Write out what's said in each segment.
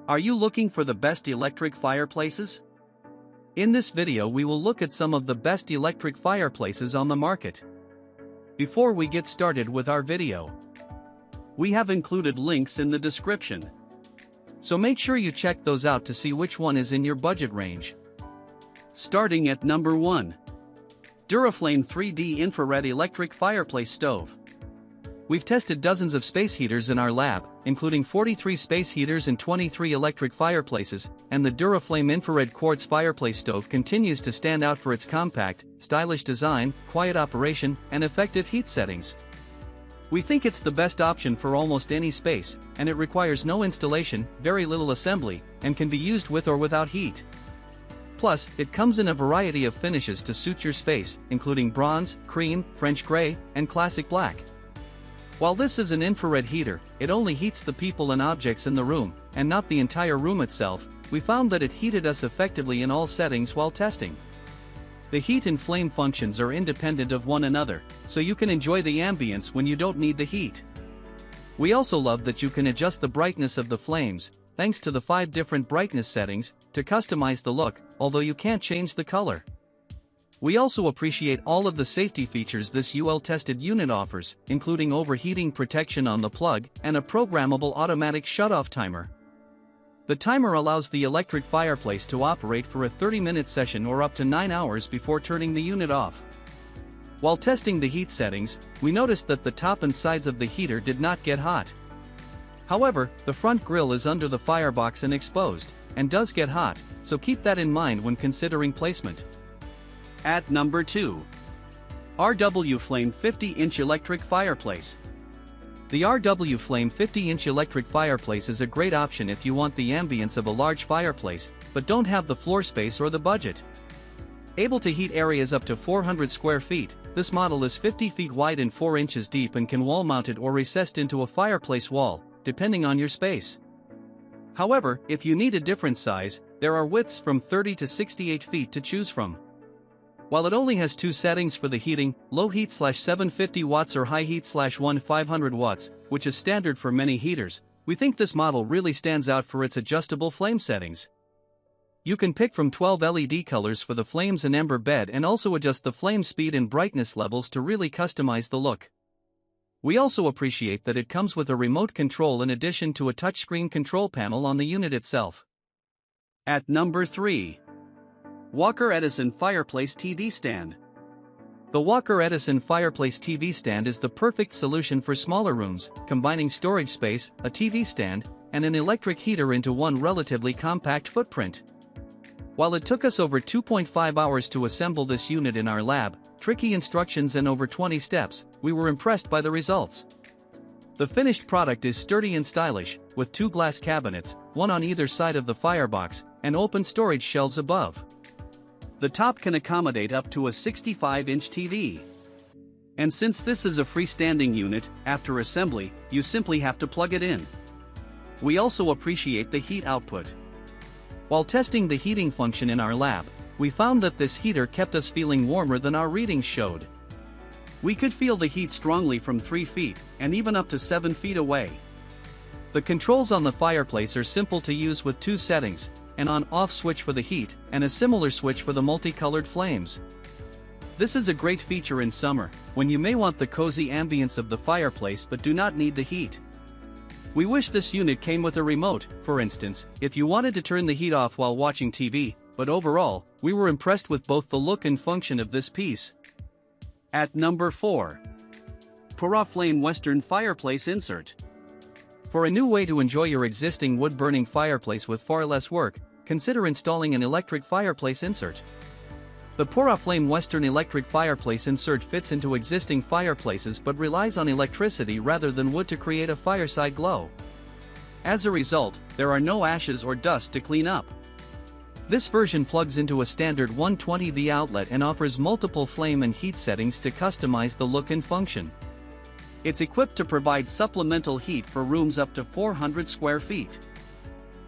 Are you looking for the best electric fireplaces? In this video we will look at some of the best electric fireplaces on the market. Before we get started with our video, we have included links in the description. So make sure you check those out to see which one is in your budget range. Starting at number 1. Duraflame 3D Infrared Electric Fireplace Stove. We've tested dozens of space heaters in our lab, including 43 space heaters and 23 electric fireplaces, and the Duraflame Infrared Quartz Fireplace Stove continues to stand out for its compact, stylish design, quiet operation, and effective heat settings. We think it's the best option for almost any space, and it requires no installation, very little assembly, and can be used with or without heat. Plus, it comes in a variety of finishes to suit your space, including bronze, cream, French gray, and classic black. While this is an infrared heater, it only heats the people and objects in the room, and not the entire room itself. We found that it heated us effectively in all settings while testing. The heat and flame functions are independent of one another, so you can enjoy the ambience when you don't need the heat. We also love that you can adjust the brightness of the flames, thanks to the 5 different brightness settings, to customize the look, although you can't change the color. We also appreciate all of the safety features this UL-tested unit offers, including overheating protection on the plug and a programmable automatic shut-off timer. The timer allows the electric fireplace to operate for a 30-minute session or up to 9 hours before turning the unit off. While testing the heat settings, we noticed that the top and sides of the heater did not get hot. However, the front grille is under the firebox and exposed, and does get hot, so keep that in mind when considering placement. At number 2. R.W.FLAME 50-inch Electric Fireplace. The R.W.FLAME 50-inch electric fireplace is a great option if you want the ambience of a large fireplace, but don't have the floor space or the budget. Able to heat areas up to 400 square feet, this model is 50 feet wide and 4 inches deep and can wall-mounted or recessed into a fireplace wall, depending on your space. However, if you need a different size, there are widths from 30 to 68 feet to choose from. While it only has 2 settings for the heating, low heat /750 watts or high heat /1500 watts, which is standard for many heaters, we think this model really stands out for its adjustable flame settings. You can pick from 12 LED colors for the flames and ember bed and also adjust the flame speed and brightness levels to really customize the look. We also appreciate that it comes with a remote control in addition to a touchscreen control panel on the unit itself. At number 3. Walker Edison Fireplace TV Stand. The Walker Edison Fireplace TV Stand is the perfect solution for smaller rooms, combining storage space, a TV stand, and an electric heater into one relatively compact footprint. While it took us over 2.5 hours to assemble this unit in our lab, tricky instructions and over 20 steps, we were impressed by the results. The finished product is sturdy and stylish, with 2 glass cabinets, one on either side of the firebox, and open storage shelves above. The top can accommodate up to a 65-inch TV. And since this is a freestanding unit, after assembly, you simply have to plug it in. We also appreciate the heat output. While testing the heating function in our lab, we found that this heater kept us feeling warmer than our readings showed. We could feel the heat strongly from 3 feet, and even up to 7 feet away. The controls on the fireplace are simple to use with 2 settings, an on-off switch for the heat, and a similar switch for the multicolored flames. This is a great feature in summer, when you may want the cozy ambience of the fireplace but do not need the heat. We wish this unit came with a remote, for instance, if you wanted to turn the heat off while watching TV, but overall, we were impressed with both the look and function of this piece. At number 4. PuraFlame Western Fireplace Insert. For a new way to enjoy your existing wood-burning fireplace with far less work, consider installing an electric fireplace insert. The PuraFlame Western Electric Fireplace Insert fits into existing fireplaces but relies on electricity rather than wood to create a fireside glow. As a result, there are no ashes or dust to clean up. This version plugs into a standard 120V outlet and offers multiple flame and heat settings to customize the look and function. It's equipped to provide supplemental heat for rooms up to 400 square feet.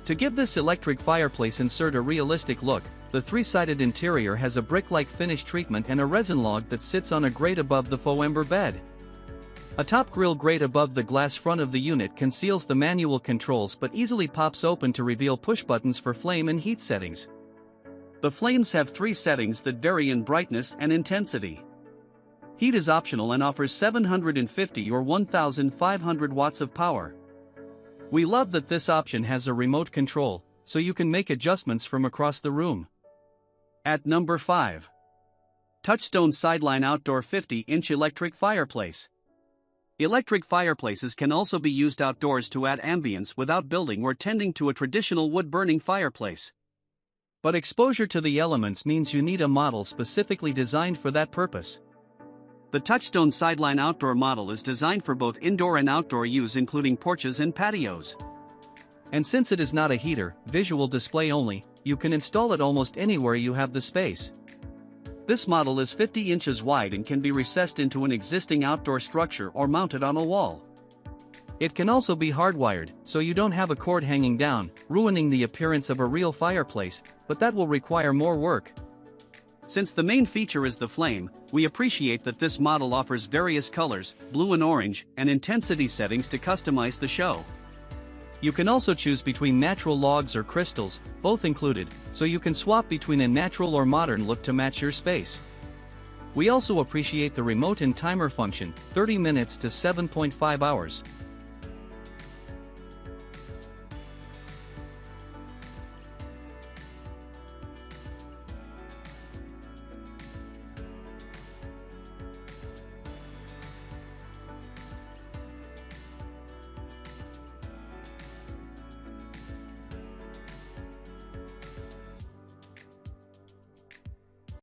To give this electric fireplace insert a realistic look, the 3-sided interior has a brick-like finish treatment and a resin log that sits on a grate above the faux ember bed. A top grille grate above the glass front of the unit conceals the manual controls but easily pops open to reveal push buttons for flame and heat settings. The flames have 3 settings that vary in brightness and intensity. Heat is optional and offers 750 or 1500 watts of power. We love that this option has a remote control, so you can make adjustments from across the room. At number 5. Touchstone Sideline Outdoor 50-inch Electric Fireplace. Electric fireplaces can also be used outdoors to add ambience without building or tending to a traditional wood-burning fireplace. But exposure to the elements means you need a model specifically designed for that purpose. The Touchstone Sideline Outdoor model is designed for both indoor and outdoor use, including porches and patios. And since it is not a heater, visual display only, you can install it almost anywhere you have the space. This model is 50 inches wide and can be recessed into an existing outdoor structure or mounted on a wall. It can also be hardwired, so you don't have a cord hanging down, ruining the appearance of a real fireplace, but that will require more work. Since the main feature is the flame, we appreciate that this model offers various colors, blue and orange, and intensity settings to customize the show. You can also choose between natural logs or crystals, both included, so you can swap between a natural or modern look to match your space. We also appreciate the remote and timer function, 30 minutes to 7.5 hours.